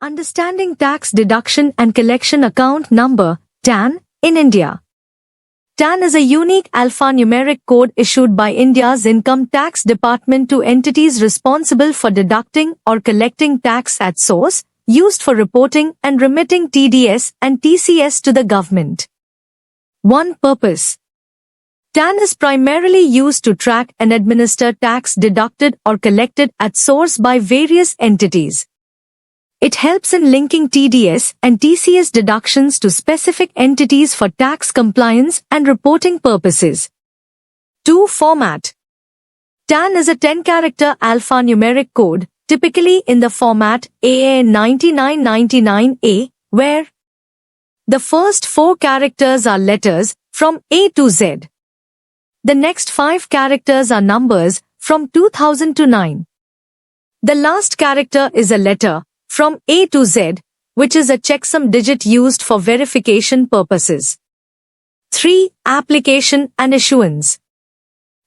Understanding Tax Deduction and Collection Account Number (TAN) in India. TAN is a unique alphanumeric code issued by India's Income Tax Department to entities responsible for deducting or collecting tax at source, used for reporting and remitting TDS and TCS to the government. 1. Purpose. TAN is primarily used to track and administer tax deducted or collected at source by various entities. It helps in linking TDS and TCS deductions to specific entities for tax compliance and reporting purposes. 2. Format. TAN is a 10-character alphanumeric code, typically in the format AA9999A, where the first 4 characters are letters from A to Z. The next 5 characters are numbers from 2000 to 9. The last character is a letter from A to Z, which is a checksum digit used for verification purposes. 3. Application and issuance.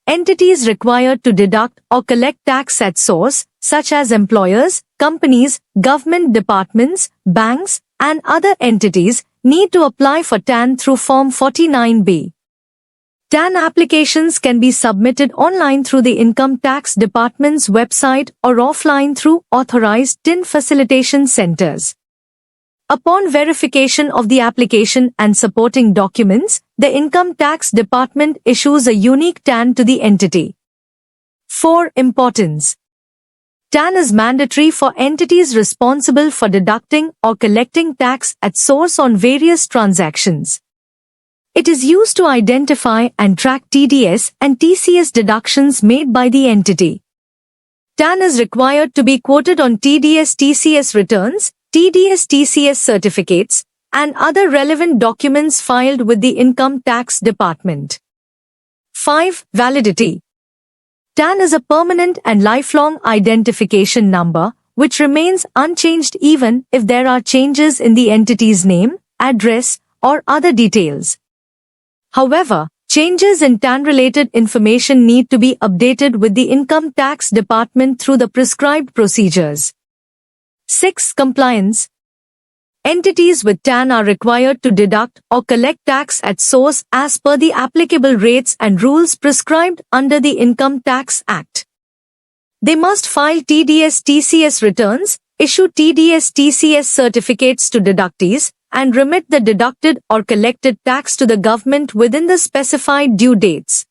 Entities required to deduct or collect tax at source, such as employers, companies, government departments, banks, and other entities, need to apply for TAN through Form 49B. TAN applications can be submitted online through the Income Tax Department's website or offline through authorized TIN facilitation centers. Upon verification of the application and supporting documents, the Income Tax Department issues a unique TAN to the entity. 4. Importance. TAN is mandatory for entities responsible for deducting or collecting tax at source on various transactions. It is used to identify and track TDS and TCS deductions made by the entity. TAN is required to be quoted on TDS-TCS returns, TDS-TCS certificates, and other relevant documents filed with the Income Tax Department. 5. Validity. TAN is a permanent and lifelong identification number, which remains unchanged even if there are changes in the entity's name, address, or other details. However, changes in TAN-related information need to be updated with the Income Tax Department through the prescribed procedures. 6. Compliance. Entities with TAN are required to deduct or collect tax at source as per the applicable rates and rules prescribed under the Income Tax Act. They must file TDS-TCS returns, issue TDS-TCS certificates to deductees, and remit the deducted or collected tax to the government within the specified due dates.